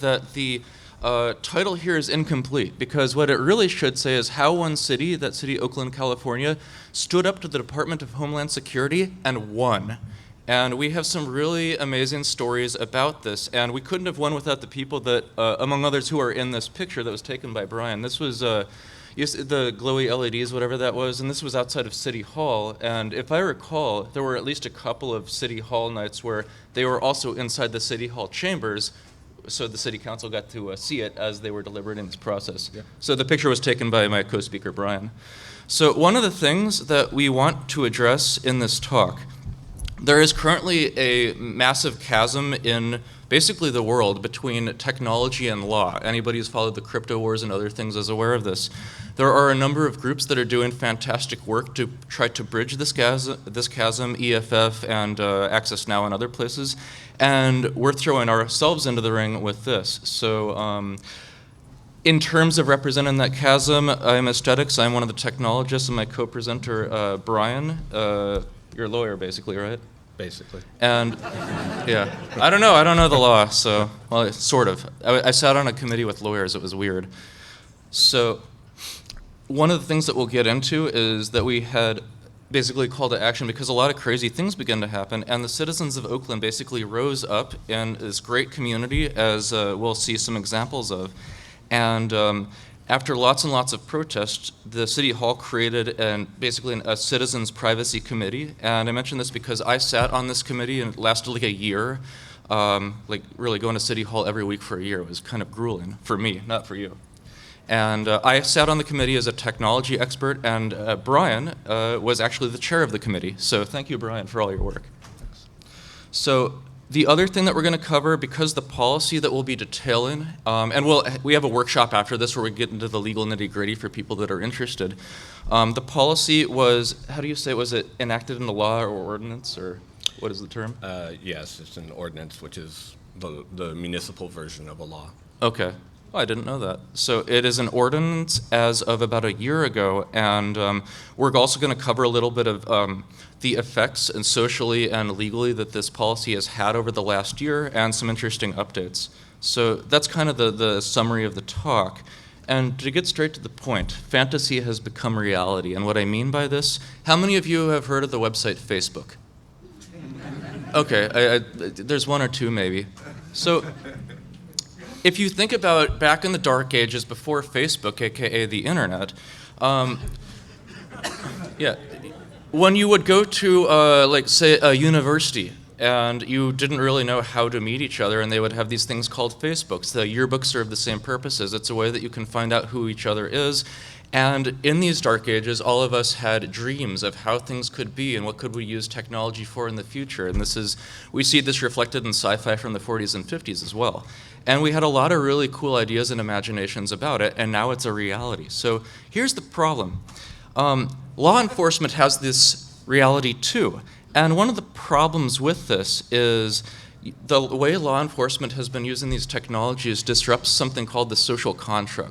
that the title here is incomplete, because what it really should say is how one city, that city Oakland, California, stood up to the Department of Homeland Security and won. And we have some really amazing stories about this, and we couldn't have won without the people that, among others, who are in this picture that was taken by Brian. This was the glowy LEDs, whatever that was, and this was outside of City Hall. And if I recall, there were at least a couple of City Hall nights where they were also inside the City Hall chambers, so the City Council got to see it as they were delivered in this process. Yeah. So the picture was taken by my co-speaker, Brian. So one of the things that we want to address in this talk, there is currently a massive chasm in basically the world between technology and law. Anybody who's followed the crypto wars and other things is aware of this. There are a number of groups that are doing fantastic work to try to bridge this chasm, EFF and Access Now and other places, and we're throwing ourselves into the ring with this. So in terms of representing that chasm, I'm aesthetics, I'm one of the technologists, and my co-presenter, Brian, you're a lawyer basically, right? Basically. And yeah, I don't know the law, so, well, sort of. I sat on a committee with lawyers, it was weird. So one of the things that we'll get into is that we had basically call to action because a lot of crazy things began to happen, and the citizens of Oakland basically rose up in this great community, as we'll see some examples of. And after lots and lots of protests, the City Hall created basically a citizens privacy committee. And I mention this because I sat on this committee and it lasted like a year. Like really going to City Hall every week for a year was kind of grueling for me, not for you. And I sat on the committee as a technology expert, and Brian was actually the chair of the committee. So thank you, Brian, for all your work. Thanks. So the other thing that we're going to cover, because the policy that we'll be detailing, and we have a workshop after this where we get into the legal nitty-gritty for people that are interested. The policy was, how do you say, was it enacted into law or ordinance, or what is the term? Yes, it's an ordinance, which is the municipal version of a law. Okay. Oh, I didn't know that. So it is an ordinance as of about a year ago, and we're also going to cover a little bit of the effects and socially and legally that this policy has had over the last year, and some interesting updates. So that's kind of the summary of the talk. And to get straight to the point, fantasy has become reality. And what I mean by this, how many of you have heard of the website Facebook? Okay, there's one or two maybe. So if you think about back in the dark ages before Facebook, aka the internet, yeah, when you would go to, like, say, a university, and you didn't really know how to meet each other, and they would have these things called Facebooks. The yearbooks serve the same purposes. It's a way that you can find out who each other is. And in these dark ages, all of us had dreams of how things could be and what could we use technology for in the future. And we see this reflected in sci-fi from the 40s and 50s as well. And we had a lot of really cool ideas and imaginations about it, and now it's a reality. So here's the problem. Law enforcement has this reality too. And one of the problems with this is the way law enforcement has been using these technologies disrupts something called the social contract.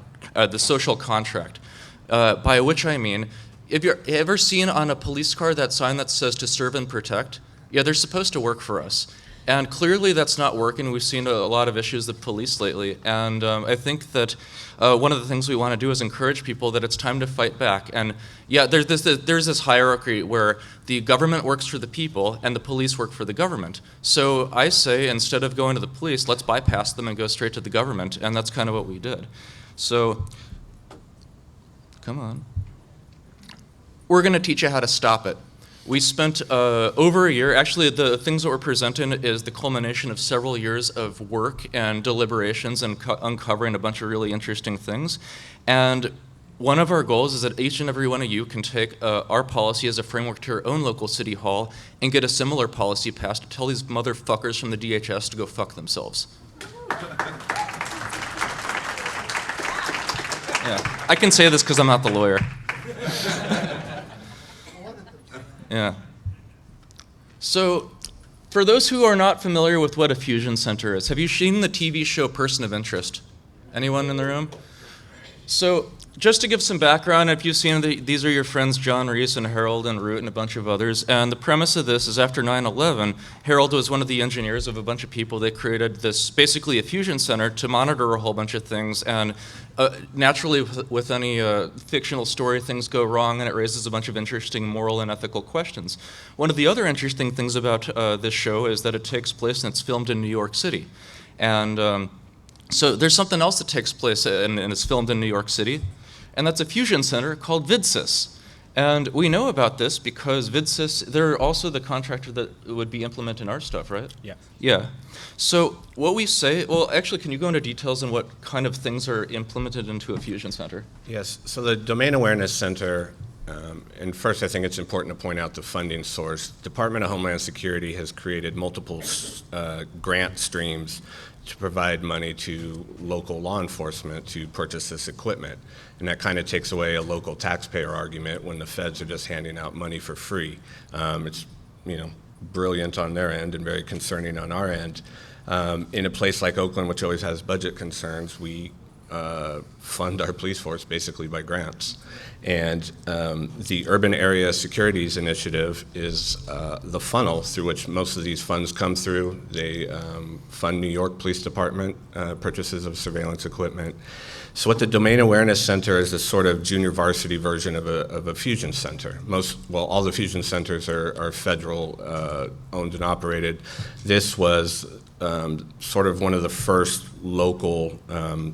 By which I mean, if you're ever seen on a police car that sign that says to serve and protect, yeah, they're supposed to work for us. And clearly that's not working. We've seen a lot of issues with police lately. And I think that one of the things we want to do is encourage people that it's time to fight back. And yeah, there's this hierarchy where the government works for the people and the police work for the government. So I say, instead of going to the police, let's bypass them and go straight to the government. And that's kind of what we did. So, come on. We're going to teach you how to stop it. We spent over a year, actually the things that we're presenting is the culmination of several years of work and deliberations and uncovering a bunch of really interesting things. And one of our goals is that each and every one of you can take our policy as a framework to your own local city hall and get a similar policy passed to tell these motherfuckers from the DHS to go fuck themselves. Yeah, I can say this because I'm not the lawyer. Yeah. So, for those who are not familiar with what a fusion center is, have you seen the TV show Person of Interest? Anyone in the room? So just to give some background, if you've seen these are your friends John Reese and Harold and Root and a bunch of others. And the premise of this is after 9/11, Harold was one of the engineers of a bunch of people. They created this, basically a fusion center to monitor a whole bunch of things. And naturally, with any fictional story, things go wrong, and it raises a bunch of interesting moral and ethical questions. One of the other interesting things about this show is that it takes place and it's filmed in New York City. And so there's something else that takes place and is filmed in New York City, and that's a fusion center called VidSys. And we know about this because VidSys, they're also the contractor that would be implementing our stuff, right? Yeah. Yeah. So what we say, well, actually, can you go into details on what kind of things are implemented into a fusion center? Yes, so the Domain Awareness Center, and first I think it's important to point out the funding source. Department of Homeland Security has created multiple grant streams to provide money to local law enforcement to purchase this equipment. And that kind of takes away a local taxpayer argument when the feds are just handing out money for free. It's, brilliant on their end and very concerning on our end. In a place like Oakland, which always has budget concerns, we fund our police force basically by grants. And the Urban Area Securities Initiative is the funnel through which most of these funds come through. They fund New York Police Department purchases of surveillance equipment. So what the Domain Awareness Center is a sort of junior varsity version of a fusion center. All the fusion centers are federal owned and operated. This was sort of one of the first local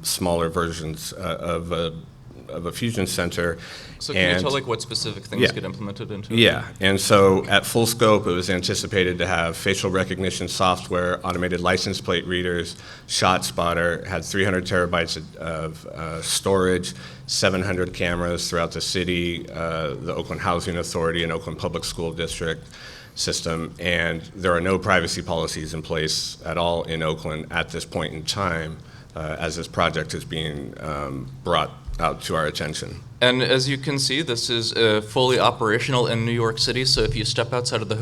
smaller versions of a fusion center. So can you tell what specific things get implemented into it? Yeah, and so at full scope, it was anticipated to have facial recognition software, automated license plate readers, shot spotter, had 300 terabytes of storage, 700 cameras throughout the city, the Oakland Housing Authority and Oakland Public School District system, and there are no privacy policies in place at all in Oakland at this point in time as this project is being brought out to our attention. And as you can see, this is fully operational in New York City, so if you step outside of the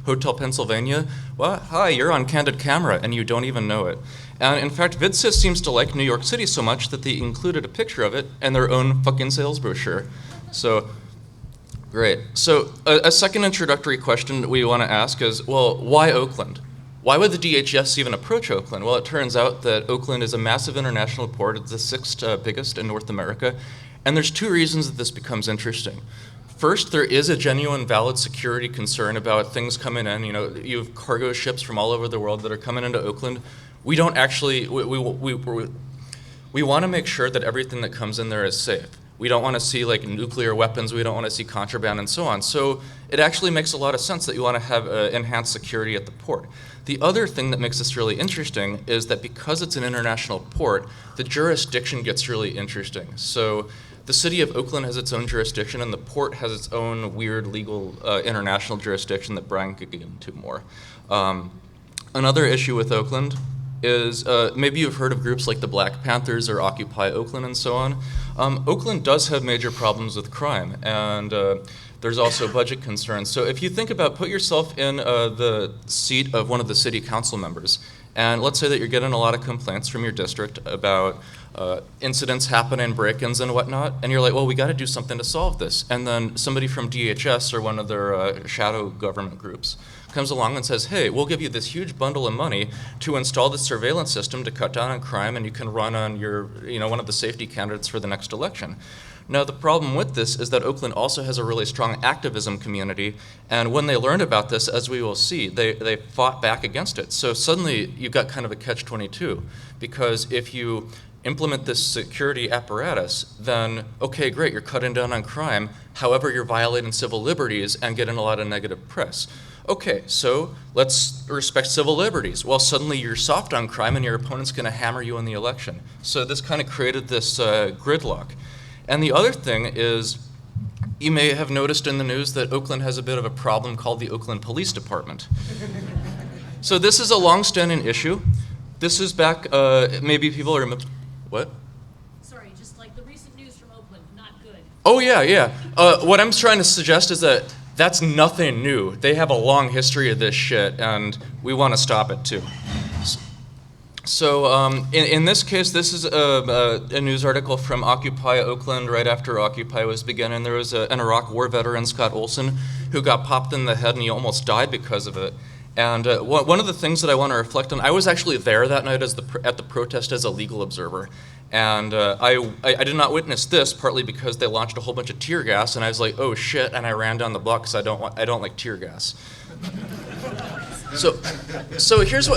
Hotel Pennsylvania, well, hi, you're on candid camera, and you don't even know it. And in fact, VidSys seems to like New York City so much that they included a picture of it in their own fucking sales brochure. So, great. So a second introductory question we want to ask is, well, why Oakland? Why would the DHS even approach Oakland? Well, it turns out that Oakland is a massive international port. It's the sixth biggest in North America. And there's two reasons that this becomes interesting. First, there is a genuine, valid security concern about things coming in. You have cargo ships from all over the world that are coming into Oakland. We don't actually, we want to make sure that everything that comes in there is safe. We don't want to see nuclear weapons. We don't want to see contraband and so on. So it actually makes a lot of sense that you want to have enhanced security at the port. The other thing that makes this really interesting is that because it's an international port, the jurisdiction gets really interesting. So the city of Oakland has its own jurisdiction, and the port has its own weird legal international jurisdiction that Brian could get into more. Another issue with Oakland is maybe you've heard of groups like the Black Panthers or Occupy Oakland and so on. Oakland does have major problems with crime, and there's also budget concerns. So if you think about, put yourself in the seat of one of the city council members, and let's say that you're getting a lot of complaints from your district about incidents happening, break-ins and whatnot, and you're like, well, we got to do something to solve this. And then somebody from DHS or one of their shadow government groups comes along and says, hey, we'll give you this huge bundle of money to install the surveillance system to cut down on crime, and you can run on your, one of the safety candidates for the next election. Now, the problem with this is that Oakland also has a really strong activism community, and when they learned about this, as we will see, they fought back against it. So suddenly, you've got kind of a catch-22, because if you implement this security apparatus, then, okay, great, you're cutting down on crime, however, you're violating civil liberties and getting a lot of negative press. Okay, so let's respect civil liberties. Well, suddenly you're soft on crime and your opponent's going to hammer you in the election. So this kind of created this gridlock. And the other thing is, you may have noticed in the news that Oakland has a bit of a problem called the Oakland Police Department. So this is a long-standing issue. This is back, maybe people remember, what? Sorry, just like the recent news from Oakland, not good. Oh, yeah. What I'm trying to suggest is that that's nothing new. They have a long history of this shit, and we want to stop it too. So in this case, this is a news article from Occupy Oakland right after Occupy was beginning. There was an Iraq War veteran, Scott Olson, who got popped in the head and he almost died because of it. And one of the things that I want to reflect on, I was actually there that night at the protest as a legal observer. And I did not witness this, partly because they launched a whole bunch of tear gas, and I was like, oh shit, and I ran down the block because I don't like tear gas. So here's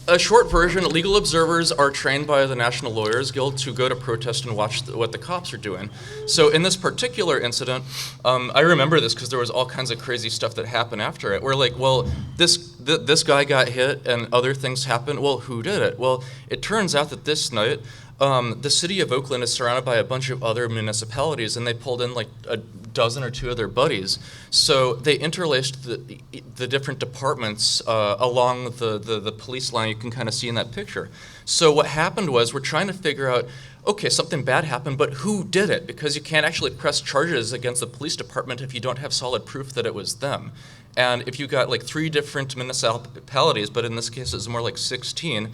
a short version. Legal observers are trained by the National Lawyers Guild to go to protest and watch what the cops are doing. So in this particular incident, I remember this because there was all kinds of crazy stuff that happened after it. We're like, well, this guy got hit and other things happened. Well, who did it? Well, it turns out that this night, the city of Oakland is surrounded by a bunch of other municipalities, and they pulled in like a dozen or two of their buddies. So they interlaced the different departments along the police line. You can kind of see in that picture. So what happened was we're trying to figure out, okay, something bad happened, but who did it? Because you can't actually press charges against the police department if you don't have solid proof that it was them. And if you got like 3 different municipalities, but in this case it's more like 16,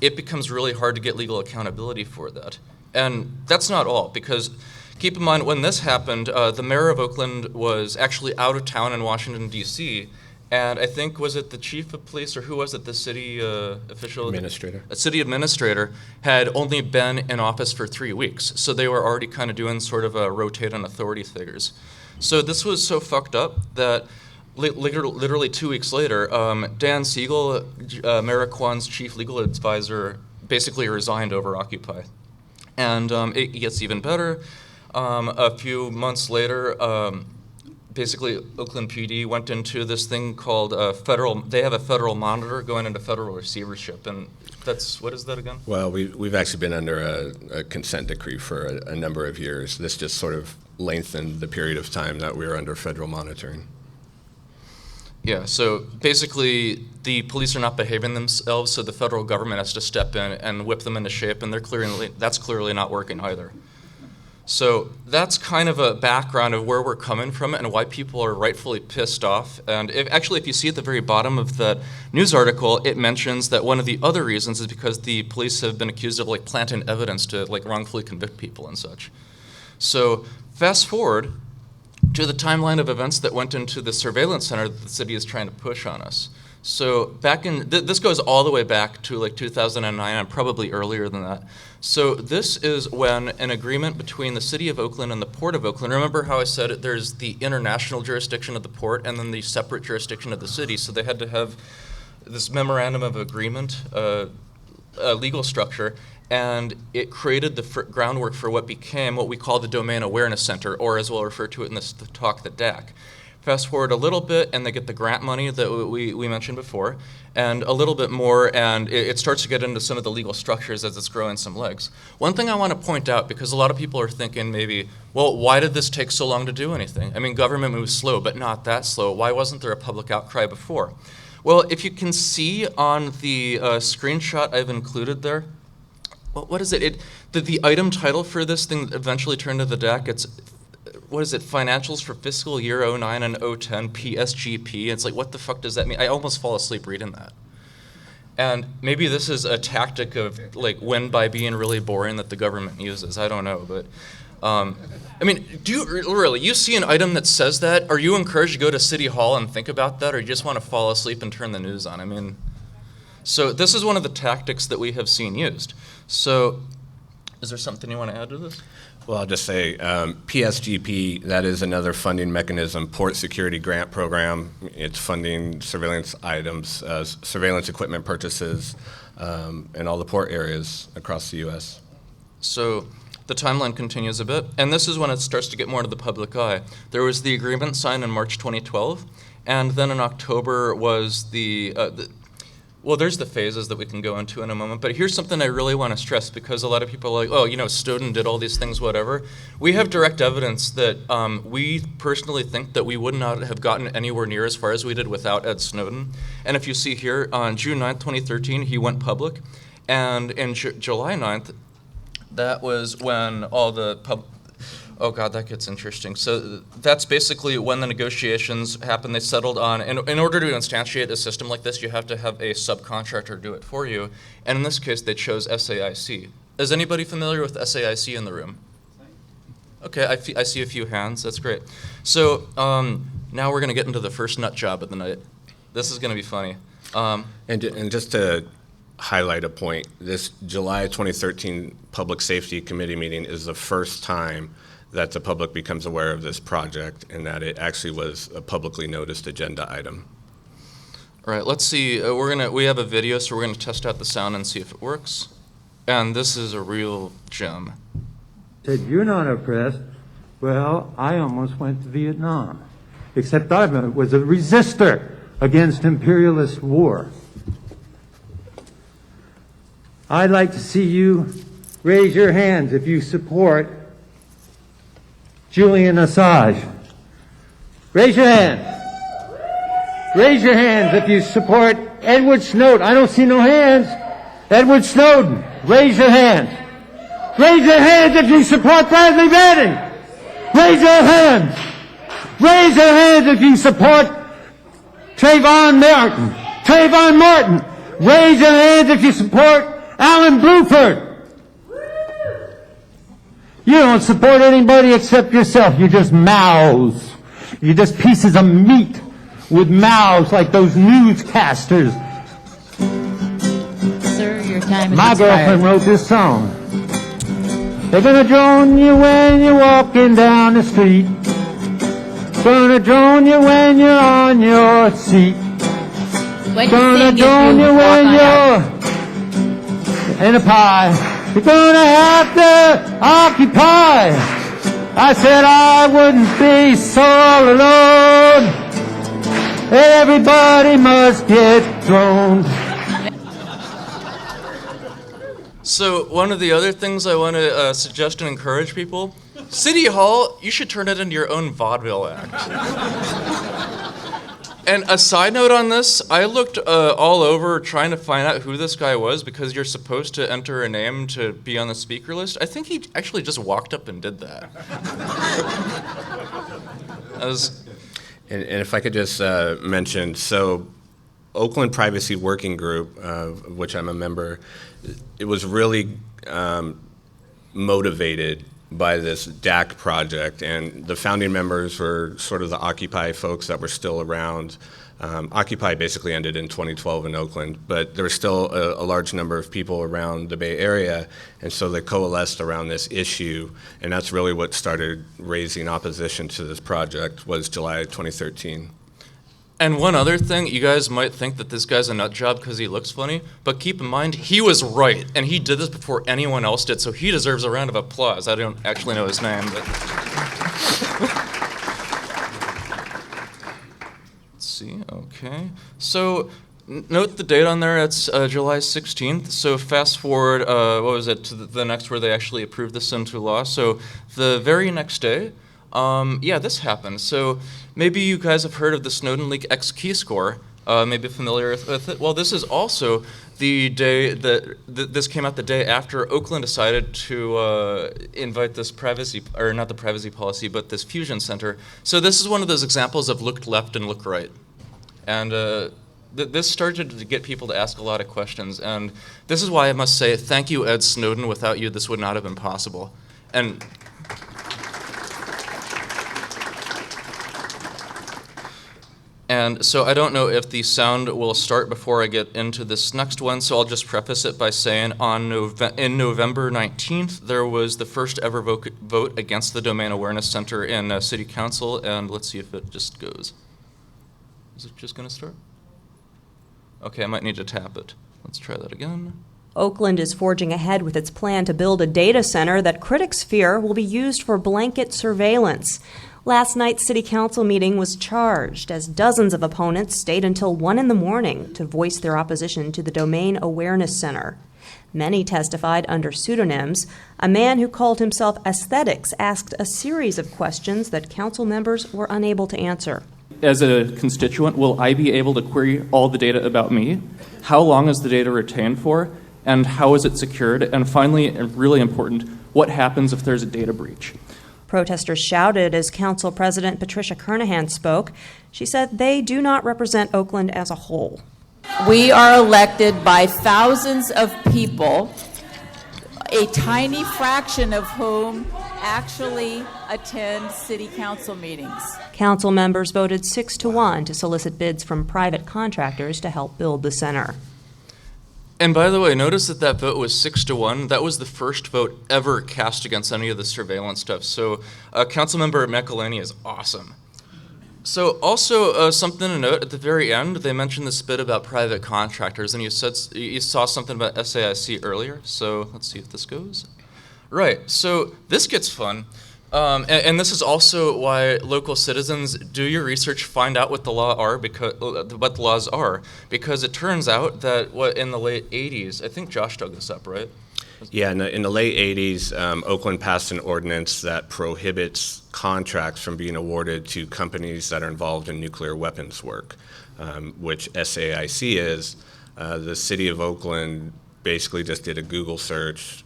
it becomes really hard to get legal accountability for that. And that's not all, because keep in mind when this happened, the mayor of Oakland was actually out of town in Washington, D.C., and I think, was it the chief of police, or who was it, the city official? Administrator. A city administrator had only been in office for 3 weeks, so they were already kind of doing sort of a rotate on authority figures. So this was so fucked up that literally 2 weeks later, Dan Siegel, Mayor Kwan's chief legal advisor, basically resigned over Occupy. And it gets even better. A few months later, basically Oakland PD went into this thing called they have a federal monitor going into federal receivership. And that's, what is that again? Well, we've actually been under a consent decree for a number of years. This just sort of lengthened the period of time that we were under federal monitoring. Yeah, so basically the police are not behaving themselves, so the federal government has to step in and whip them into shape, and that's clearly not working either. So that's kind of a background of where we're coming from and why people are rightfully pissed off. And if you see at the very bottom of that news article, it mentions that one of the other reasons is because the police have been accused of like planting evidence to like wrongfully convict people and such. So fast forward to the timeline of events that went into the surveillance center that the city is trying to push on us. So back in, this goes all the way back to like 2009 and probably earlier than that. So this is when an agreement between the city of Oakland and the port of Oakland, remember how I said there's the international jurisdiction of the port and then the separate jurisdiction of the city. So they had to have this memorandum of agreement, a legal structure, and it created the groundwork for what became what we call the Domain Awareness Center, or as we'll refer to it in this talk, the DAC. Fast forward a little bit, and they get the grant money that we mentioned before, and a little bit more, and it starts to get into some of the legal structures as it's growing some legs. One thing I want to point out, because a lot of people are thinking maybe, well, why did this take so long to do anything? I mean, government moves slow, but not that slow. Why wasn't there a public outcry before? Well, if you can see on the screenshot I've included there, what is it? The item title for this thing that eventually turned to the DAC, it's, what is it, Financials for Fiscal Year 09 and 010, PSGP. It's like, what the fuck does that mean? I almost fall asleep reading that. And maybe this is a tactic of like win by being really boring that the government uses. I don't know, but I mean, do you really, you see an item that says that, are you encouraged to go to City Hall and think about that, or you just want to fall asleep and turn the news on? I mean, so this is one of the tactics that we have seen used. So is there something you want to add to this? Well, I'll just say PSGP, that is another funding mechanism, Port Security Grant Program. It's funding surveillance items, surveillance equipment purchases in all the port areas across the U.S. So the timeline continues a bit, and this is when it starts to get more into the public eye. There was the agreement signed in March 2012, and then in October was well, there's the phases that we can go into in a moment, but here's something I really want to stress, because a lot of people are like, oh, you know, Snowden did all these things, whatever. We have direct evidence that we personally think that we would not have gotten anywhere near as far as we did without Ed Snowden. And if you see here, on June 9th, 2013, he went public, and in July 9th, that was when all the Oh God, that gets interesting. So that's basically when the negotiations happened. They settled on, in order to instantiate a system like this, you have to have a subcontractor do it for you. And in this case, they chose SAIC. Is anybody familiar with SAIC in the room? Okay, I see a few hands. That's great. So now we're going to get into the first nut job of the night. This is going to be funny. And just to highlight a point, this July 2013 Public Safety Committee meeting is the first time that the public becomes aware of this project and that it actually was a publicly noticed agenda item. All right, let's see. We have a video, so we're going to test out the sound and see if it works. And this is a real gem. Said, you're not oppressed. Well, I almost went to Vietnam, except I was a resistor against imperialist war. I'd like to see you raise your hands if you support Julian Assange. Raise your hand. Raise your hands if you support Edward Snowden. I don't see no hands. Edward Snowden. Raise your hands. Raise your hands if you support Bradley Manning. Raise your hands. Raise your hands if you support Trayvon Martin. Trayvon Martin. Raise your hands if you support Alan Bluford. You don't support anybody except yourself. You're just mouths. You're just pieces of meat with mouths like those newscasters. Sir, your time is My expired. girlfriend wrote this song. They're gonna drone you when you're walking down the street. Gonna drone you when you're on your seat. When you Gonna sing, drone if you you when walk on you're in a pie. You're gonna have to occupy. I said I wouldn't be so all alone. Everybody must get droned. So one of the other things I want to suggest and encourage people, City Hall, you should turn it into your own vaudeville act. And a side note on this, I looked all over trying to find out who this guy was because you're supposed to enter a name to be on the speaker list. I think he actually just walked up and did that. And if I could just mention, so Oakland Privacy Working Group, of which I'm a member, it was really motivated by this DAC project, and the founding members were sort of the Occupy folks that were still around. Occupy basically ended in 2012 in Oakland, but there was still a large number of people around the Bay Area, and so they coalesced around this issue, and that's really what started raising opposition to this project, was July 2013. And one other thing, you guys might think that this guy's a nut job because he looks funny, but keep in mind, he was right, and he did this before anyone else did, so he deserves a round of applause. I don't actually know his name, but... Let's see, okay. So, note the date on there, it's July 16th, so fast forward, what was it, to the next where they actually approved this into law. So, the very next day, yeah, this happened. So maybe you guys have heard of the Snowden leak X key score, maybe familiar with it. Well, this is also the day that this came out the day after Oakland decided to invite this privacy, or not the privacy policy, but this fusion center. So this is one of those examples of look left and look right. And this started to get people to ask a lot of questions. And this is why I must say thank you, Ed Snowden. Without you, this would not have been possible. And so I don't know if the sound will start before I get into this next one, so I'll just preface it by saying in November 19th, there was the first ever vote against the Domain Awareness Center in City Council, and let's see if it just goes. Is it just going to start? Okay, I might need to tap it. Let's try that again. Oakland is forging ahead with its plan to build a data center that critics fear will be used for blanket surveillance. Last night's city council meeting was charged as dozens of opponents stayed until 1 a.m. to voice their opposition to the Domain Awareness Center. Many testified under pseudonyms. A man who called himself aestetix asked a series of questions that council members were unable to answer. As a constituent, will I be able to query all the data about me? How long is the data retained for? And how is it secured? And finally, and really important, what happens if there's a data breach? Protesters shouted as Council President Patricia Kernahan spoke. She said they do not represent Oakland as a whole. We are elected by thousands of people, a tiny fraction of whom actually attend city council meetings. Council members voted 6-1 to solicit bids from private contractors to help build the center. And by the way, notice that that vote was 6-1. That was the first vote ever cast against any of the surveillance stuff. So Councilmember McElhaney is awesome. So also something to note, at the very end, they mentioned this bit about private contractors, and you saw something about SAIC earlier. So let's see if this goes. Right, so this gets fun. And this is also why local citizens do your research, find out what the laws are, because it turns out that in the late 80s, I think Josh dug this up, right? Yeah, in the late 80s, Oakland passed an ordinance that prohibits contracts from being awarded to companies that are involved in nuclear weapons work, which SAIC is. The city of Oakland basically just did a Google search,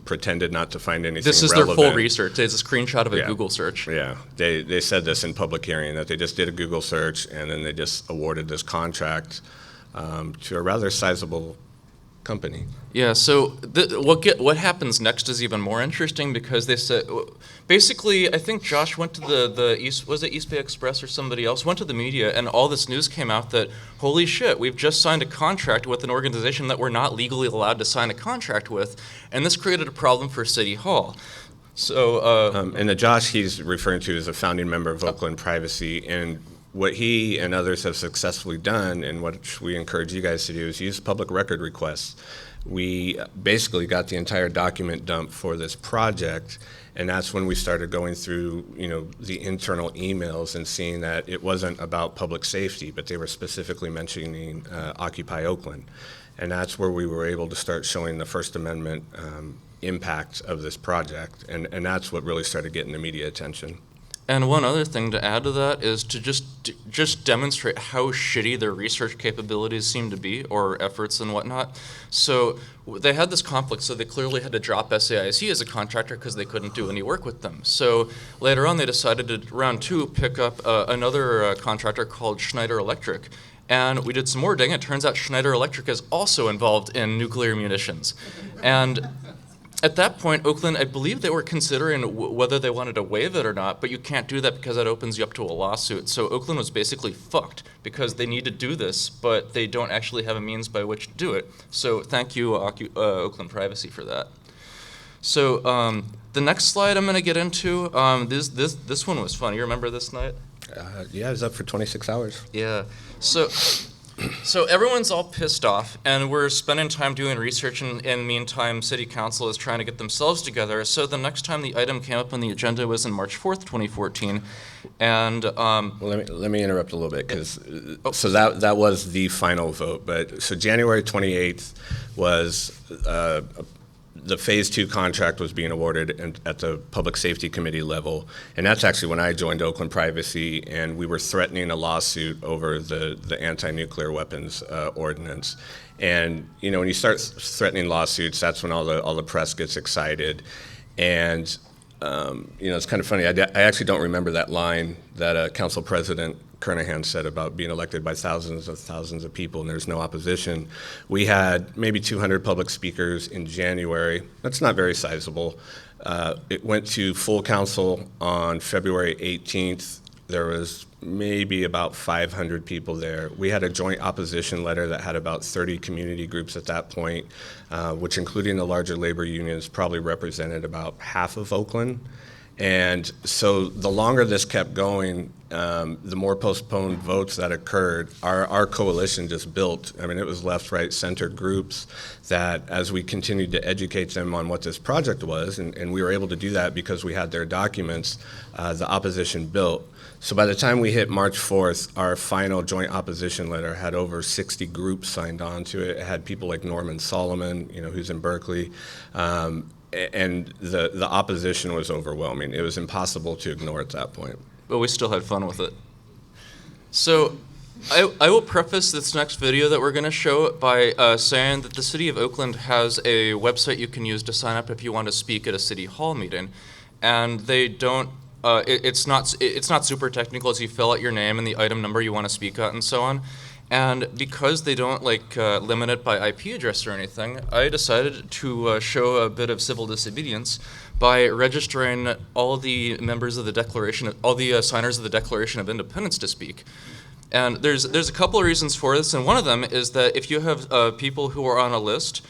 pretended not to find anything This is relevant. their full research. It's a screenshot of a Yeah. Google search. Yeah, they said this in public hearing, that they just did a Google search and then they just awarded this contract to a rather sizable company. Yeah, so what happens next is even more interesting, because they said, basically, I think Josh went to the East Bay Express or somebody else, went to the media, and all this news came out that, holy shit, we've just signed a contract with an organization that we're not legally allowed to sign a contract with, and this created a problem for City Hall. So, And the Josh he's referring to is a founding member of Oakland Privacy, and what he and others have successfully done, and what we encourage you guys to do, is use public record requests. We basically got the entire document dump for this project, and that's when we started going through, the internal emails and seeing that it wasn't about public safety, but they were specifically mentioning Occupy Oakland. And that's where we were able to start showing the First Amendment impact of this project, and that's what really started getting the media attention. and one other thing to add to that is to just demonstrate how shitty their research capabilities seem to be, or efforts and whatnot. So they had this conflict, so they clearly had to drop SAIC as a contractor because they couldn't do any work with them. So later on, they decided to, round two, pick up another contractor called Schneider Electric. And we did some more digging. It turns out Schneider Electric is also involved in nuclear munitions. And at that point, Oakland, I believe they were considering whether they wanted to waive it or not, but you can't do that because that opens you up to a lawsuit. So Oakland was basically fucked because they need to do this, but they don't actually have a means by which to do it. So thank you, Oakland Privacy, for that. So the next slide I'm going to get into, this one was fun. You remember this night? Yeah, I was up for 26 hours. Yeah. So everyone's all pissed off, and we're spending time doing research, and in the meantime, City Council is trying to get themselves together. So the next time the item came up on the agenda was on March 4th, 2014, and Well, let me interrupt a little bit, because so that was the final vote. But so January 28th was the Phase 2 contract was being awarded at the Public Safety Committee level, and that's actually when I joined Oakland Privacy, and we were threatening a lawsuit over the anti-nuclear weapons ordinance. And when you start threatening lawsuits, that's when all the press gets excited. And it's kind of funny. I actually don't remember that line that Council President Kernahan said about being elected by thousands of people and there's no opposition. We had maybe 200 public speakers in January. That's not very sizable. It went to full council on February 18th. There was maybe about 500 people there. We had a joint opposition letter that had about 30 community groups at that point, which, including the larger labor unions, probably represented about half of Oakland. And so the longer this kept going, the more postponed votes that occurred. Our coalition just built. I mean, it was left, right, center groups that, as we continued to educate them on what this project was, and we were able to do that because we had their documents, the opposition built. So by the time we hit March 4th, our final joint opposition letter had over 60 groups signed on to it. It had people like Norman Solomon, who's in Berkeley. And the opposition was overwhelming. It was impossible to ignore at that point. But we still had fun with it. So I will preface this next video that we're going to show by saying that the City of Oakland has a website you can use to sign up if you want to speak at a City Hall meeting. and they don't. It's not super technical as you fill out your name and the item number you want to speak at and so on. And because they don't limit it by IP address or anything, I decided to show a bit of civil disobedience by registering all the members of the Declaration, all the signers of the Declaration of Independence to speak. And there's a couple of reasons for this, and one of them is that if you have people who are on a list,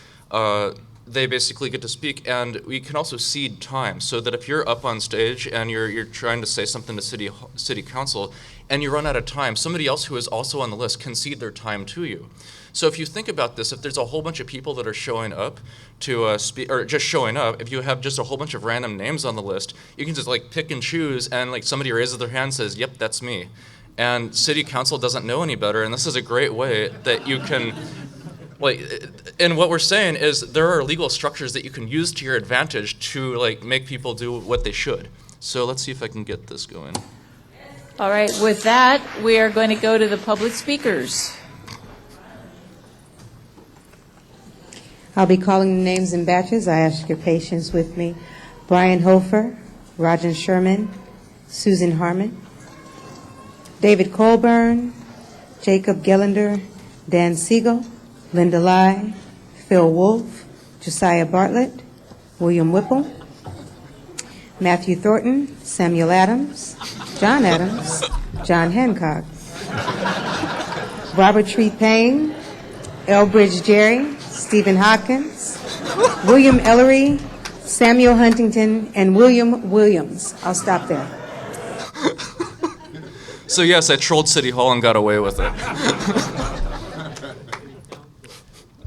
they basically get to speak, and we can also seed time, so that if you're up on stage and you're trying to say something to city council, and you run out of time, somebody else who is also on the list can cede their time to you. So if you think about this, if there's a whole bunch of people that are showing up to speak, or just showing up, if you have just a whole bunch of random names on the list, you can just pick and choose, and somebody raises their hand and says, "Yep, that's me." And city council doesn't know any better, and this is a great way that you can. And what we're saying is there are legal structures that you can use to your advantage to make people do what they should. So let's see if I can get this going. All right, with that, we are going to go to the public speakers. I'll be calling the names in batches. I ask your patience with me. Brian Hofer, Rajan Sherman, Susan Harmon, David Colburn, Jacob Gellender, Dan Siegel, Linda Lai, Phil Wolf, Josiah Bartlett, William Whipple, Matthew Thornton, Samuel Adams, John Adams, John Hancock, Robert Tree Payne, Elbridge Jerry, Stephen Hopkins, William Ellery, Samuel Huntington, and William Williams. I'll stop there. So yes, I trolled City Hall and got away with it.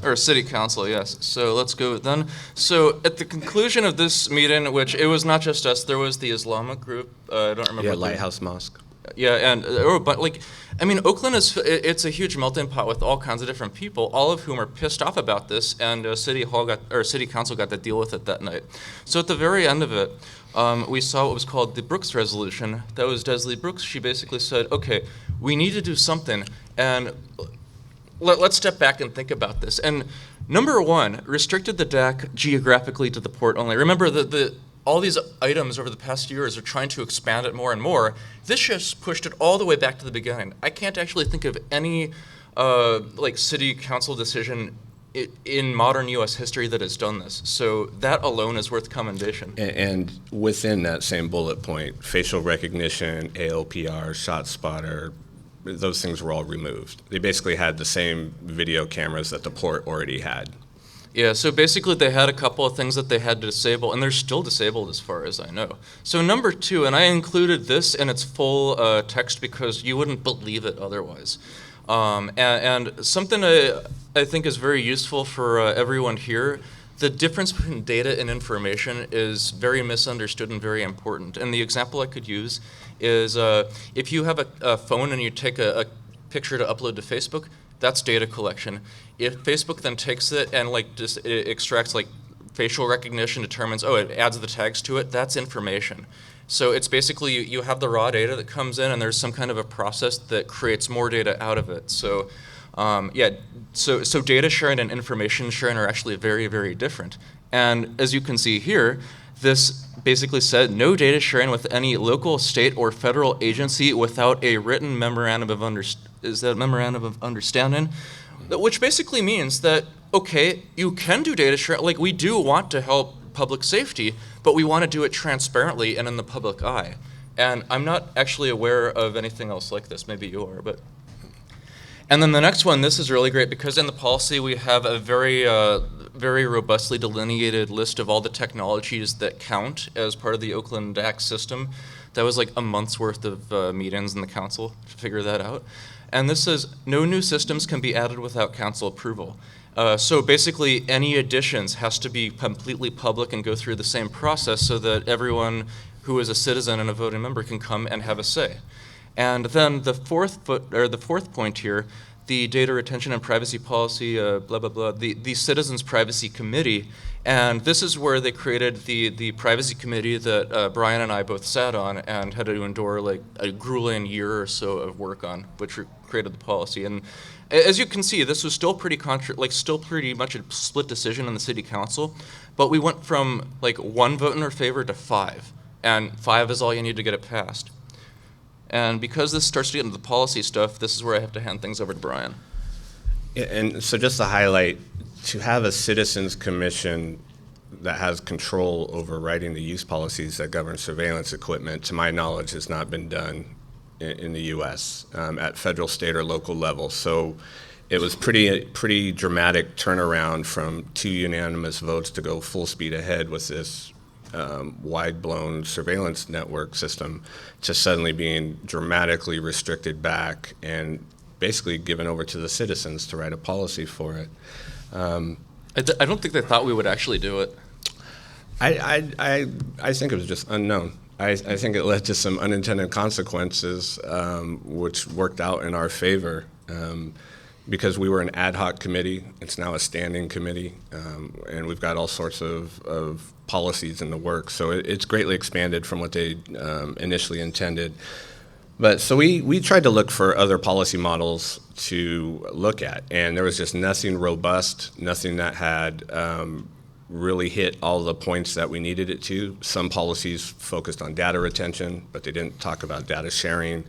Or City Council, yes. So let's go then. So at the conclusion of this meeting, which it was not just us, there was the Islamic group. I don't remember. Yeah, Lighthouse Mosque. Yeah, and Oakland it's a huge melting pot with all kinds of different people, all of whom are pissed off about this, and City Council got to deal with it that night. So at the very end of it, we saw what was called the Brooks Resolution. That was Desley Brooks. She basically said, okay, we need to do something, and let's step back and think about this. And number one, restricted the DAC geographically to the port only. Remember all these items over the past years are trying to expand it more and more. This just pushed it all the way back to the beginning. I can't actually think of any city council decision in modern U.S. history that has done this. So that alone is worth commendation. And within that same bullet point, facial recognition, ALPR, ShotSpotter, those things were all removed. They basically had the same video cameras that the port already had. Yeah, so basically they had a couple of things that they had to disable, and they're still disabled as far as I know. So number two, and I included this in its full text because you wouldn't believe it otherwise. And something I think is very useful for everyone here, the difference between data and information is very misunderstood and very important. And the example I could use is if you have a phone and you take a picture to upload to Facebook, that's data collection. If Facebook then takes it and it extracts facial recognition, determines, it adds the tags to it, that's information. So it's basically you have the raw data that comes in and there's some kind of a process that creates more data out of it. So so data sharing and information sharing are actually very, very different. And as you can see here, this basically said no data sharing with any local, state, or federal agency without a written memorandum of understanding, which basically means that, okay, you can do data sharing. We do want to help public safety, but we want to do it transparently and in the public eye. And I'm not actually aware of anything else like this. Maybe you are, but. And then the next one, this is really great because in the policy we have a very, very robustly delineated list of all the technologies that count as part of the Oakland DAC system. That was a month's worth of meetings in the council to figure that out. And this says no new systems can be added without council approval. So basically any additions has to be completely public and go through the same process so that everyone who is a citizen and a voting member can come and have a say. And then the fourth point here, the data retention and privacy policy, blah, blah, blah, the Citizens Privacy Committee. And this is where they created the privacy committee that Brian and I both sat on and had to endure a grueling year or so of work on, which created the policy. And as you can see, this was still pretty still pretty much a split decision in the city council, but we went from 1 vote in our favor to 5. and 5 is all you need to get it passed. And because this starts to get into the policy stuff, this is where I have to hand things over to Brian. Yeah, and so just to highlight, to have a citizens commission that has control over writing the use policies that govern surveillance equipment, to my knowledge, has not been done in the U.S. At federal, state, or local level. So it was pretty dramatic turnaround from 2 unanimous votes to go full speed ahead with this wide-blown surveillance network system to suddenly being dramatically restricted back and basically given over to the citizens to write a policy for it. I don't think they thought we would actually do it. I think it was just unknown. I think it led to some unintended consequences, which worked out in our favor. Because we were an ad hoc committee, it's now a standing committee, and we've got all sorts of policies in the works. So it's greatly expanded from what they initially intended. But so we tried to look for other policy models to look at, and there was just nothing robust, nothing that had really hit all the points that we needed it to. Some policies focused on data retention, but they didn't talk about data sharing.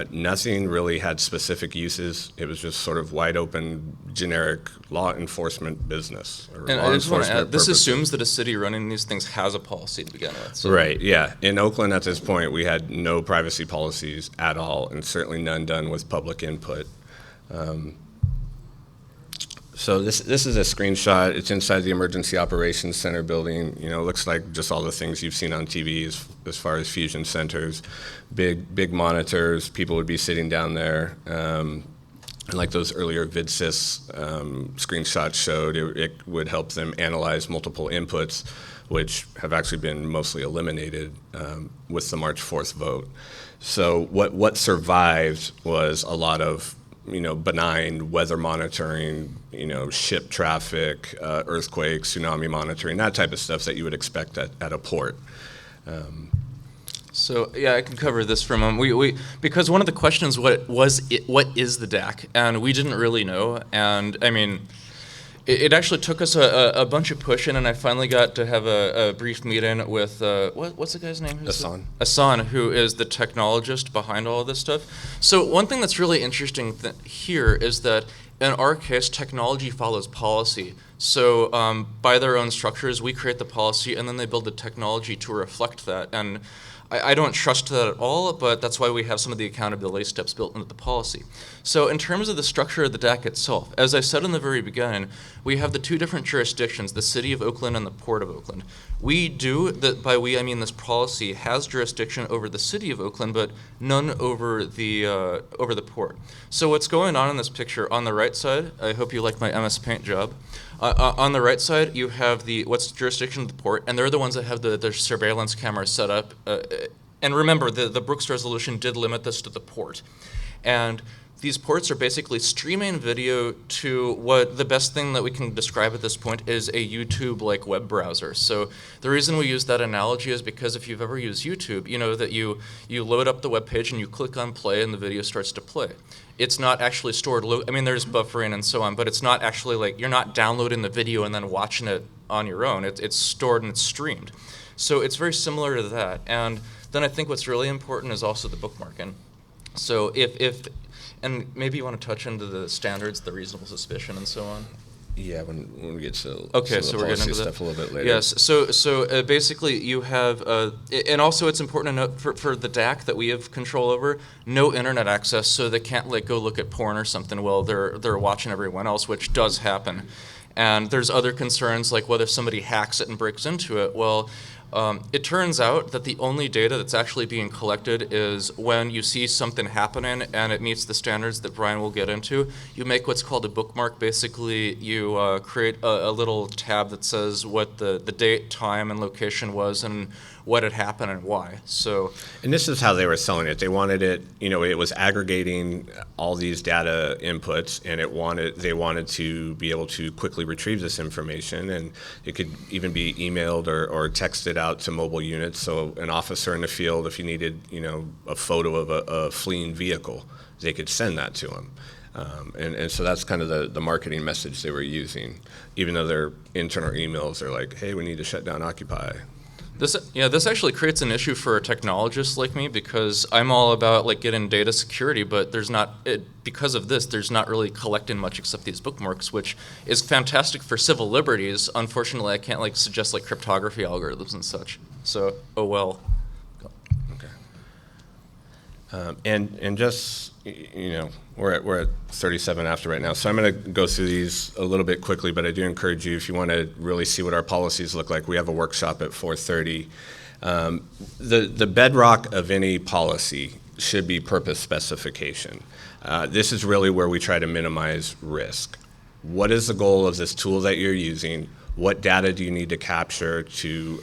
Nothing really had specific uses. It was just sort of wide open, generic law enforcement business. And I just want to add, this assumes that a city running these things has a policy to begin with. So. Right, yeah. In Oakland at this point, we had no privacy policies at all, and certainly none done with public input. So this is a screenshot. It's inside the Emergency Operations Center building. You know, it looks like just all the things you've seen on TV as far as fusion centers. Big monitors. People would be sitting down there. And like those earlier VidSys screenshots showed, it would help them analyze multiple inputs, which have actually been mostly eliminated with the March 4th vote. So what survived was a lot of benign weather monitoring, ship traffic, earthquakes, tsunami monitoring, that type of stuff that you would expect at a port. So yeah, I can cover this for a moment. We because one of the questions what is the DAC, and we didn't really know, and I mean, it actually took us a bunch of pushing, and I finally got to have a brief meeting with, what's the guy's name? Asan, who is the technologist behind all of this stuff. So one thing that's really interesting here is that in our case, technology follows policy. So by their own structures, we create the policy, and then they build the technology to reflect that. And I don't trust that at all, but that's why we have some of the accountability steps built into the policy. So in terms of the structure of the DAC itself, as I said in the very beginning, we have the 2 different jurisdictions, the City of Oakland and the Port of Oakland. We do, by we I mean this policy, has jurisdiction over the City of Oakland, but none over the port. So what's going on in this picture, on the right side, I hope you like my MS Paint job. On the right side, you have what's jurisdiction of the port, and they're the ones that have the surveillance cameras set up. And remember, the Brooks resolution did limit this to the port. And these ports are basically streaming video to what the best thing that we can describe at this point is a YouTube-like web browser. So the reason we use that analogy is because if you've ever used YouTube, you know that you load up the web page and you click on play and the video starts to play. It's not actually stored, I mean, there's buffering and so on, but it's not actually like, you're not downloading the video and then watching it on your own. It's stored and it's streamed. So it's very similar to that. And then I think what's really important is also the bookmarking. So and maybe you want to touch into the standards, the reasonable suspicion and so on. Yeah, when we get to okay, so we're getting into stuff that a little bit later. Yes, so basically you have, and also it's important to note for the DAC that we have control over, no internet access, so they can't go look at porn or something while they're watching everyone else, which does happen. And there's other concerns like whether somebody hacks it and breaks into it. Well, it turns out that the only data that's actually being collected is when you see something happening and it meets the standards that Brian will get into. You make what's called a bookmark. Basically, you create a little tab that says what the date, time, and location was and what had happened and why. So, and this is how they were selling it. They wanted it, it was aggregating all these data inputs, and they wanted to be able to quickly retrieve this information, and it could even be emailed or texted out to mobile units. So an officer in the field, if you needed, a photo of a fleeing vehicle, they could send that to them. And so that's kind of the marketing message they were using, even though their internal emails are like, hey, we need to shut down Occupy. This actually creates an issue for a technologist like me because I'm all about like getting data security, but because of this, there's not really collecting much except these bookmarks, which is fantastic for civil liberties. Unfortunately, I can't like suggest like cryptography algorithms and such. So, oh well. Okay. And just, we're at 37 after right now, so I'm going to go through these a little bit quickly, but I do encourage you, if you want to really see what our policies look like, we have a workshop at 4:30. The bedrock of any policy should be purpose specification. This is really where we try to minimize risk. What is the goal of this tool that you're using? What data do you need to capture to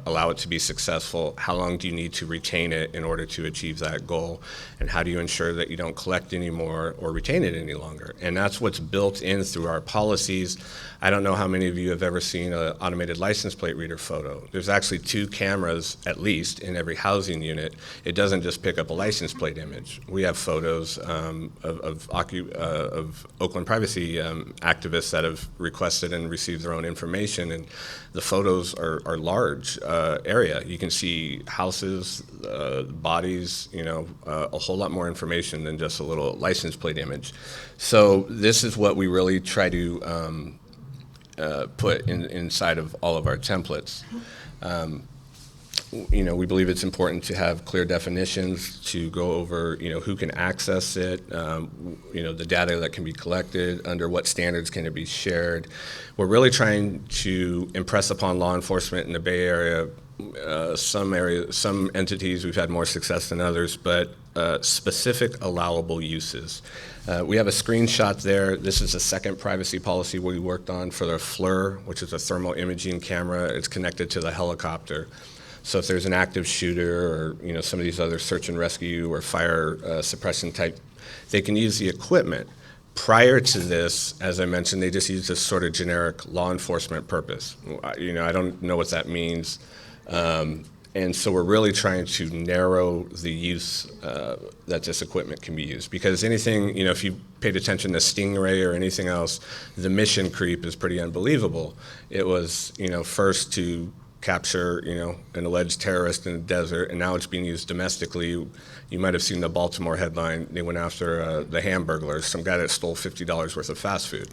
allow it to be successful? How long do you need to retain it in order to achieve that goal? And how do you ensure that you don't collect anymore or retain it any longer? And that's what's built in through our policies. I don't know how many of you have ever seen an automated license plate reader photo. There's actually 2 cameras, at least, in every housing unit. It doesn't just pick up a license plate image. We have photos of Oakland privacy activists that have requested and received their own information, and the photos are large area. You can see houses, bodies, a whole lot more information than just a little license plate image. So this is what we really try to put inside of all of our templates. We believe it's important to have clear definitions, to go over, who can access it, the data that can be collected, under what standards can it be shared. We're really trying to impress upon law enforcement in the Bay Area, some entities we've had more success than others, but specific allowable uses. We have a screenshot there. This is the second privacy policy we worked on for the FLIR, which is a thermal imaging camera. It's connected to the helicopter. So if there's an active shooter or some of these other search and rescue or fire suppression type, they can use the equipment. Prior to this, as I mentioned, they just used this sort of generic law enforcement purpose. I don't know what that means. And so we're really trying to narrow the use that this equipment can be used. Because anything, if you paid attention to Stingray or anything else, the mission creep is pretty unbelievable. It was, first to capture, an alleged terrorist in the desert, and now it's being used domestically. You might have seen the Baltimore headline. They went after the Hamburglers, some guy that stole $50 worth of fast food.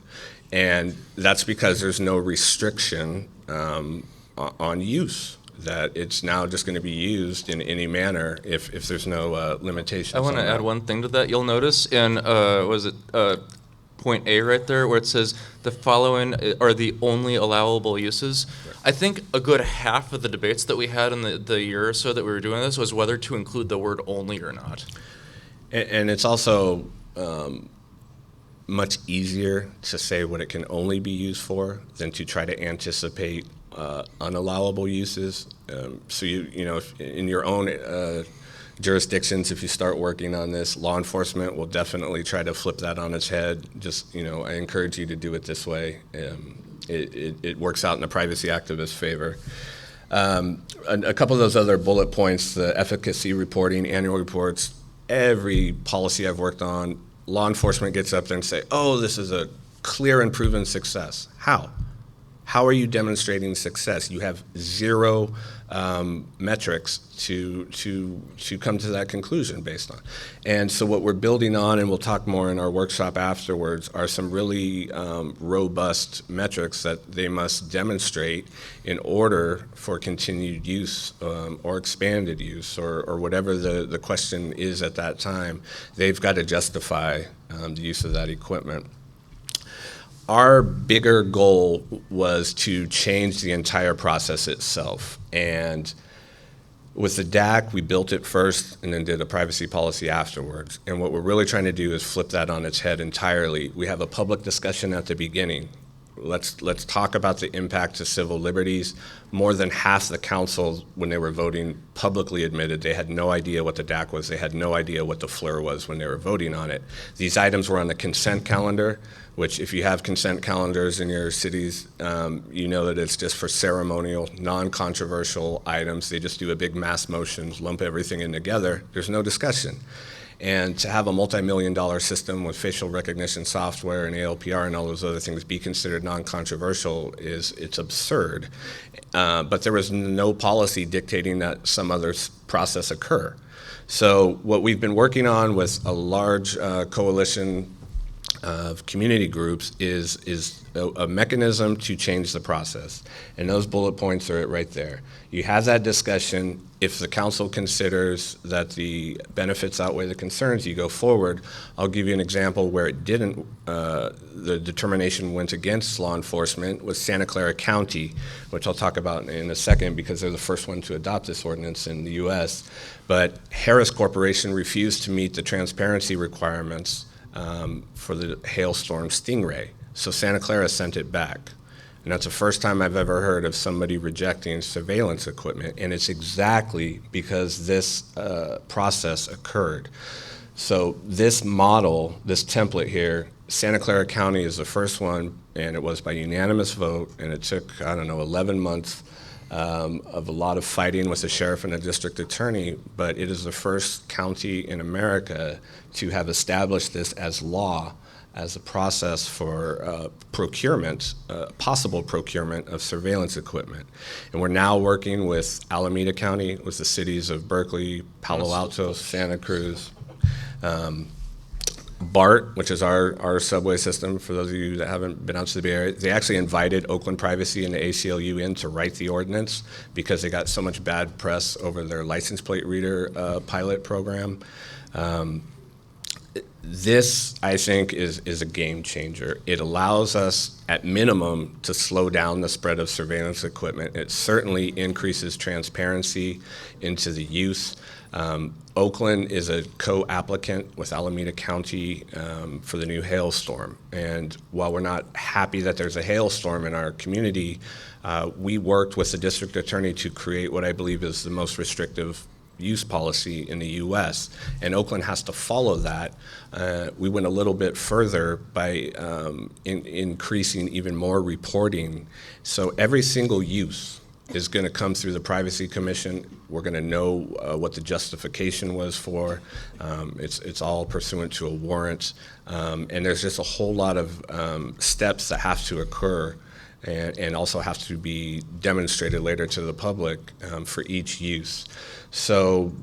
And that's because there's no restriction on use, that it's now just going to be used in any manner if there's no limitations. I want to add one thing to that. You'll notice in, point A right there, where it says the following are the only allowable uses. Right. I think a good half of the debates that we had in the year or so that we were doing this was whether to include the word only or not. And it's also much easier to say what it can only be used for than to try to anticipate unallowable uses. So if in your own jurisdictions, if you start working on this, law enforcement will definitely try to flip that on its head. Just, I encourage you to do it this way. It works out in the privacy activist favor. A couple of those other bullet points, the efficacy reporting, annual reports, every policy I've worked on, law enforcement gets up there and say, oh, this is a clear and proven success. How? How are you demonstrating success? You have zero metrics to come to that conclusion based on. And so what we're building on, and we'll talk more in our workshop afterwards, are some really robust metrics that they must demonstrate in order for continued use or expanded use or whatever the question is at that time. They've got to justify the use of that equipment. Our bigger goal was to change the entire process itself. And with the DAC, we built it first and then did a privacy policy afterwards. And what we're really trying to do is flip that on its head entirely. We have a public discussion at the beginning. Let's talk about the impact to civil liberties. More than half the council, when they were voting, publicly admitted they had no idea what the DAC was. They had no idea what the FLIR was when they were voting on it. These items were on the consent calendar, which if you have consent calendars in your cities, you know that it's just for ceremonial, non-controversial items. They just do a big mass motion, lump everything in together. There's no discussion. And to have a multi-million-dollar system with facial recognition software and ALPR and all those other things be considered non-controversial it's absurd. But there was no policy dictating that some other process occur. So what we've been working on with a large coalition of community groups is a mechanism to change the process. And those bullet points are right there. You have that discussion. If the council considers that the benefits outweigh the concerns, you go forward. I'll give you an example where it didn't, the determination went against law enforcement was Santa Clara County, which I'll talk about in a second because they're the first one to adopt this ordinance in the US. But Harris Corporation refused to meet the transparency requirements for the hailstorm Stingray. So Santa Clara sent it back. And that's the first time I've ever heard of somebody rejecting surveillance equipment, and it's exactly because this process occurred. So this model, this template here, Santa Clara County is the first one, and it was by unanimous vote, and it took, 11 months of a lot of fighting with the sheriff and the district attorney, but it is the first county in America to have established this as law, as a process for procurement, possible procurement of surveillance equipment. And we're now working with Alameda County, with the cities of Berkeley, Palo Alto, Santa Cruz, BART, which is our subway system, for those of you that haven't been out to the Bay Area. They actually invited Oakland Privacy and the ACLU in to write the ordinance because they got so much bad press over their license plate reader pilot program. This, I think, is a game changer. It allows us, at minimum, to slow down the spread of surveillance equipment. It certainly increases transparency into the use. Oakland is a co-applicant with Alameda County for the new hailstorm. And while we're not happy that there's a hailstorm in our community, we worked with the district attorney to create what I believe is the most restrictive use policy in the U.S., and Oakland has to follow that. We went a little bit further by increasing even more reporting. So every single use is going to come through the Privacy Commission. We're going to know what the justification was for. It's all pursuant to a warrant, and there's just a whole lot of steps that have to occur and also have to be demonstrated later to the public for each use. So,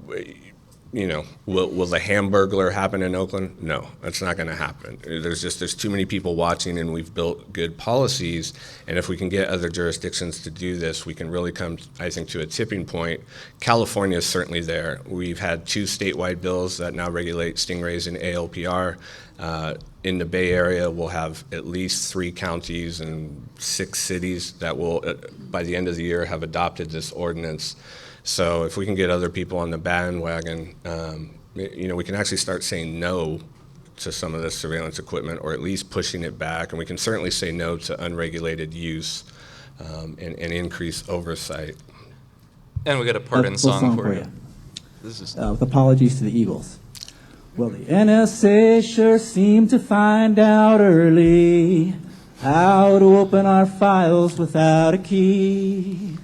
will the Hamburglar happen in Oakland? No, that's not going to happen. There's too many people watching, and we've built good policies. And if we can get other jurisdictions to do this, we can really come, I think, to a tipping point. California is certainly there. We've had 2 statewide bills that now regulate stingrays and ALPR. In the Bay Area, we'll have at least 3 counties and 6 cities that will, by the end of the year, have adopted this ordinance. So if we can get other people on the bandwagon, we can actually start saying no to some of this surveillance equipment, or at least pushing it back. And we can certainly say no to unregulated use and increase oversight. And we got a pardon song for you. This is with apologies to the Eagles. Well, the NSA sure seemed to find out early how to open our files without a key.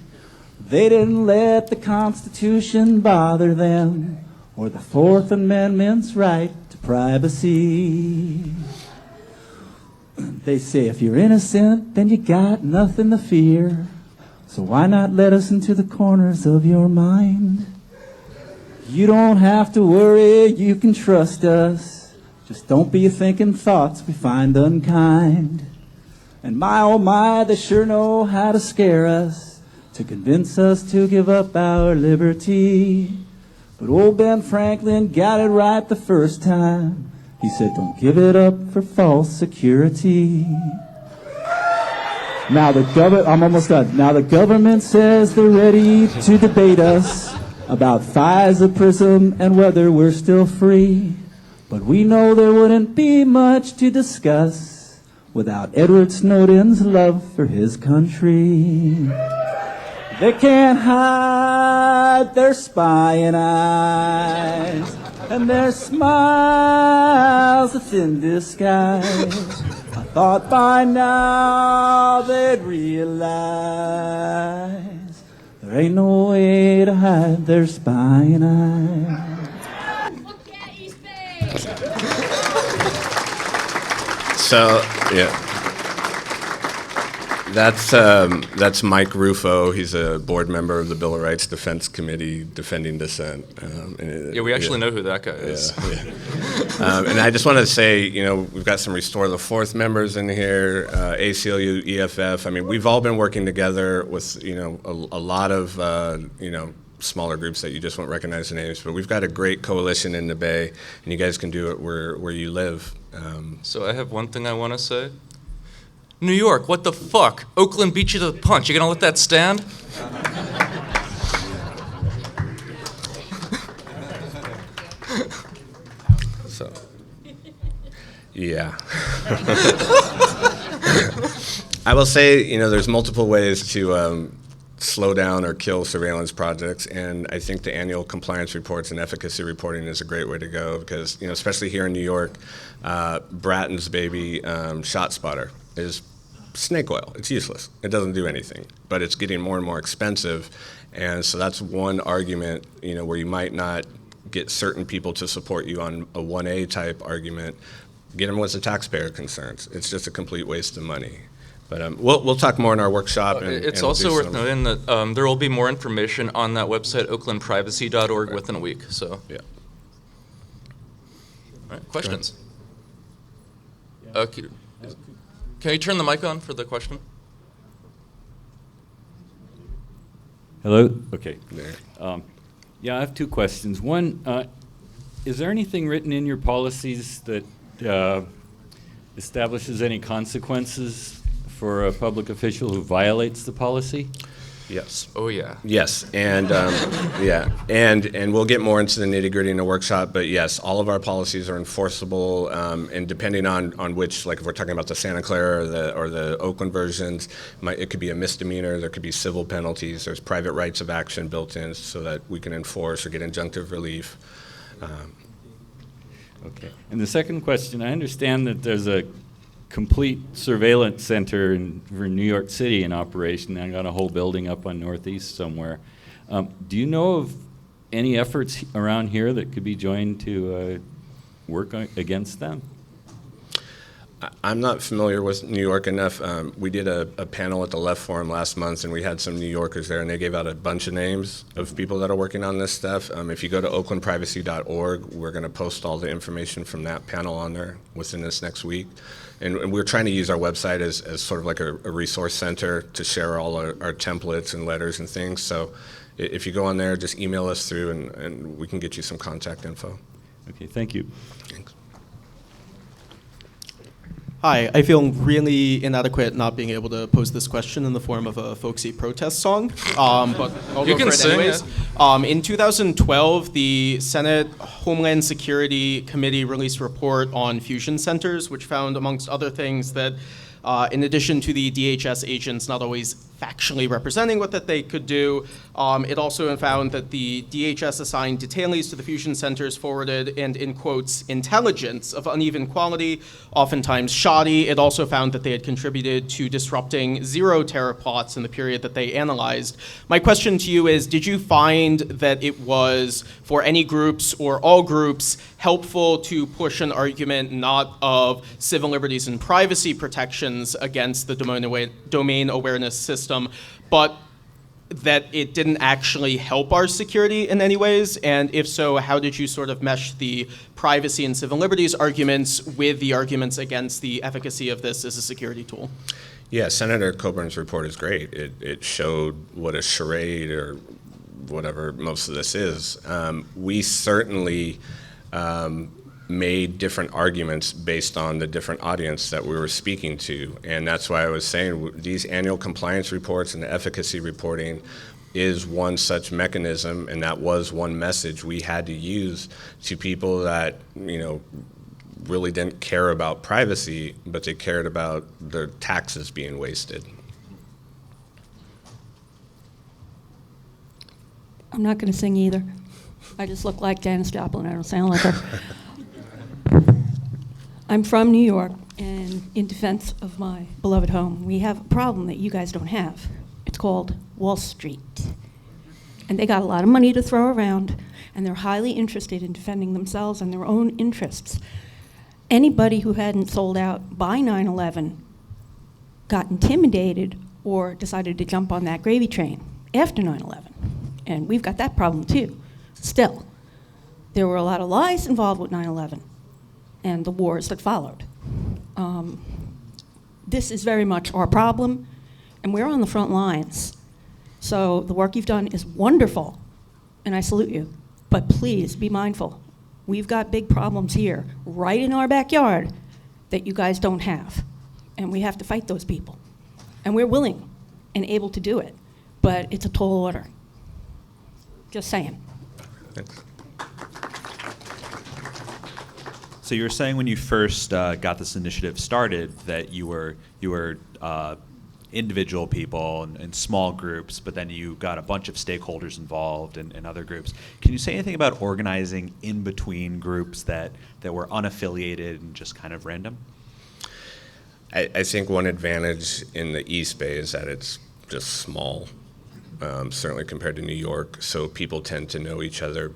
They didn't let the Constitution bother them, or the Fourth Amendment's right to privacy. They say if you're innocent, then you got nothing to fear. So why not let us into the corners of your mind? You don't have to worry, you can trust us. Just don't be thinking thoughts we find unkind. And my oh my, they sure know how to scare us, to convince us to give up our liberty. But old Ben Franklin got it right the first time. He said, don't give it up for false security. Now I'm almost done. Now the government says they're ready to debate us about FISA, PRISM, and whether we're still free. But we know there wouldn't be much to discuss without Edward Snowden's love for his country. They can't hide their spying eyes, and their smiles a thin disguise. I thought by now they'd realize there ain't no way to hide their spying eyes. Look at East Bay! So, yeah. That's Mike Rufo. He's a board member of the Bill of Rights Defense Committee defending dissent. Yeah, we actually know who that guy is. Yeah. And I just want to say, we've got some Restore the Fourth members in here, ACLU, EFF. I mean, we've all been working together with, a lot of, smaller groups that you just won't recognize the names, but we've got a great coalition in the Bay, and you guys can do it where you live. So I have one thing I want to say. New York, what the fuck? Oakland beat you to the punch. You gonna let that stand? So, yeah. I will say, there's multiple ways to slow down or kill surveillance projects, and I think the annual compliance reports and efficacy reporting is a great way to go because, especially here in New York, Bratton's baby shot spotter is snake oil. It's useless. It doesn't do anything, but it's getting more and more expensive, and so that's one argument, where you might not get certain people to support you on a 1A type argument. Get them with the taxpayer concerns. It's just a complete waste of money. But we'll talk more in our workshop. It's also worth noting that there will be more information on that website, oaklandprivacy.org, within a week. So, yeah. All right, questions? Can you turn the mic on for the question? Hello? Okay. There. Yeah, I have two questions. One, is there anything written in your policies that establishes any consequences for a public official who violates the policy? Yes. Oh, yeah. Yes, and yeah, and we'll get more into the nitty-gritty in the workshop, but yes, all of our policies are enforceable, and depending on which, like if we're talking about the Santa Clara or the Oakland versions, it could be a misdemeanor, there could be civil penalties, there's private rights of action built in so that we can enforce or get injunctive relief. Okay. And the second question, I understand that there's a complete surveillance center for New York City in operation. I got a whole building up on Northeast somewhere. Do you know of any efforts around here that could be joined to work against them? I'm not familiar with New York enough. We did a panel at the Left Forum last month, and we had some New Yorkers there, and they gave out a bunch of names of people that are working on this stuff. If you go to oaklandprivacy.org, we're going to post all the information from that panel on there within this next week. And we're trying to use our website as sort of like a resource center to share all our templates and letters and things. So if you go on there, just email us through, and we can get you some contact info. Okay, thank you. Thanks. Hi, I feel really inadequate not being able to pose this question in the form of a folksy protest song, but I'll You go can for it sing, anyways. yeah. In 2012, the Senate Homeland Security Committee released a report on fusion centers, which found, amongst other things, that in addition to the DHS agents not always factually representing what that they could do, it also found that the DHS assigned detainees to the fusion centers forwarded, and in quotes, intelligence of uneven quality, oftentimes shoddy. It also found that they had contributed to disrupting zero-terror plots in the period that they analyzed. My question to you is, did you find that it was, for any groups or all groups, helpful to push an argument not of civil liberties and privacy protections against the domain awareness system, but that it didn't actually help our security in any ways? And if so, how did you sort of mesh the privacy and civil liberties arguments with the arguments against the efficacy of this as a security tool? Yeah, Senator Coburn's report is great. It showed what a charade or whatever most of this is. We certainly made different arguments based on the different audience that we were speaking to. And that's why I was saying these annual compliance reports and the efficacy reporting is one such mechanism, and that was one message we had to use to people that, really didn't care about privacy, but they cared about their taxes being wasted. I'm not going to sing either. I just look like Janis Joplin. I don't sound like her. I'm from New York, and in defense of my beloved home, we have a problem that you guys don't have. It's called Wall Street. And they got a lot of money to throw around, and they're highly interested in defending themselves and their own interests. Anybody who hadn't sold out by 9/11 got intimidated or decided to jump on that gravy train after 9/11. And we've got that problem too. Still, there were a lot of lies involved with 9/11 and the wars that followed. This is very much our problem, and we're on the front lines. So the work you've done is wonderful, and I salute you. But please be mindful. We've got big problems here, right in our backyard, that you guys don't have. And we have to fight those people. And we're willing and able to do it. But it's a tall order. Just saying. Thanks. So you were saying when you first got this initiative started that you were individual people and small groups, but then you got a bunch of stakeholders involved and other groups. Can you say anything about organizing in between groups that were unaffiliated and just kind of random? I think one advantage in the East Bay is that it's just small, certainly compared to New York, so people tend to know each other.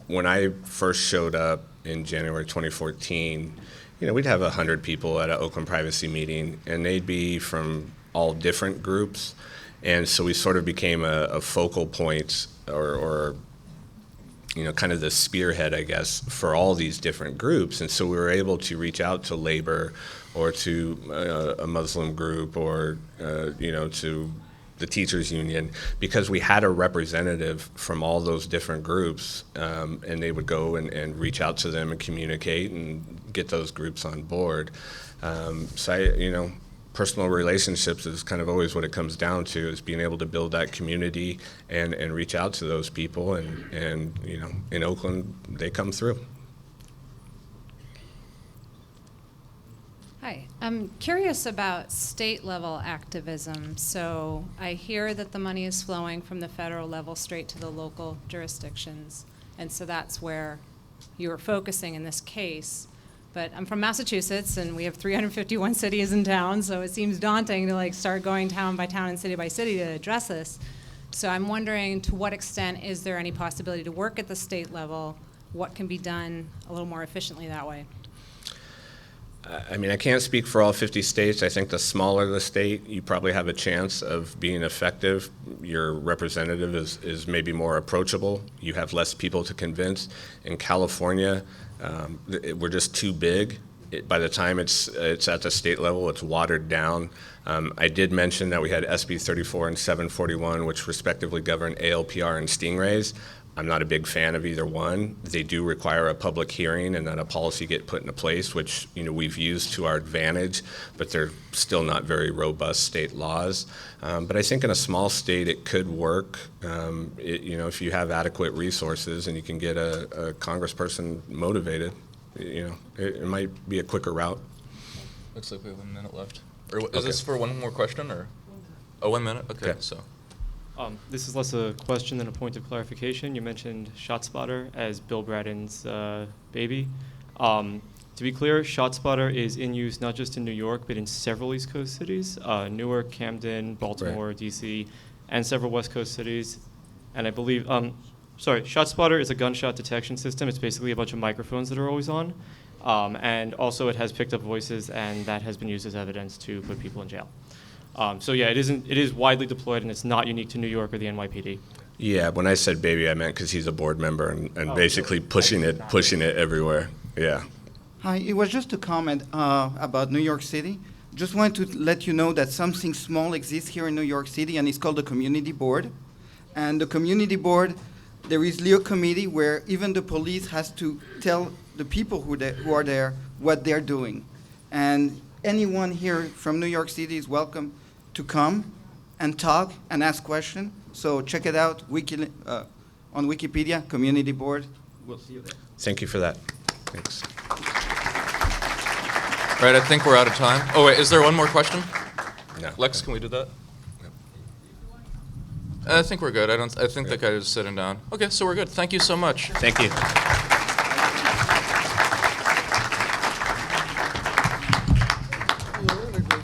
When I first showed up in January 2014, we'd have 100 people at an Oakland privacy meeting, and they'd be from all different groups, and so we sort of became a focal point or kind of the spearhead, I guess, for all these different groups. And so we were able to reach out to labor or to a Muslim group or, to the teachers union, because we had a representative from all those different groups, and they would go and reach out to them and communicate and get those groups on board. So personal relationships is kind of always what it comes down to, is being able to build that community and reach out to those people, and in Oakland, they come through. Hi, I'm curious about state level activism. So I hear that the money is flowing from the federal level straight to the local jurisdictions. And so that's where you were focusing in this case. But I'm from Massachusetts, and we have 351 cities and towns, so it seems daunting to start going town by town and city by city to address this. So I'm wondering, to what extent is there any possibility to work at the state level? What can be done a little more efficiently that way? I can't speak for all 50 states. I think the smaller the state, you probably have a chance of being effective. Your representative is maybe more approachable. You have less people to convince. In California, we're just too big. By the time it's at the state level, it's watered down. I did mention that we had SB 34 and 741, which respectively govern ALPR and stingrays. I'm not a big fan of either one. They do require a public hearing and then a policy get put into place, which we've used to our advantage, but they're still not very robust state laws. But I think in a small state it could work. If you have adequate resources and you can get a congressperson motivated, it might be a quicker route. Looks like we have 1 minute left. Is this for one more question or? Oh, 1 minute. Okay. So. This is less a question than a point of clarification. You mentioned ShotSpotter as Bill Braden's baby. To be clear, ShotSpotter is in use not just in New York, but in several East Coast cities, Newark, Camden, Baltimore, right. DC, and several West Coast cities. And I believe, ShotSpotter is a gunshot detection system. It's basically a bunch of microphones that are always on. And also it has picked up voices, and that has been used as evidence to put people in jail. It is widely deployed, and it's not unique to New York or the NYPD. Yeah, when I said baby, I meant because he's a board member and basically pushing it everywhere. Yeah. Hi, it was just a comment about New York City. Just wanted to let you know that something small exists here in New York City, and it's called the Community Board. And the Community Board, there is Leo Committee where even the police has to tell the people who are there what they're doing. And anyone here from New York City is welcome to come and talk and ask questions. So check it out on Wikipedia, Community Board. We'll see you there. Thank you for that. Thanks. All right, I think we're out of time. Oh, wait, is there one more question? No. Lex, can we do that? I think we're good. I think the guy is sitting down. Okay, so we're good. Thank you so much. Thank you.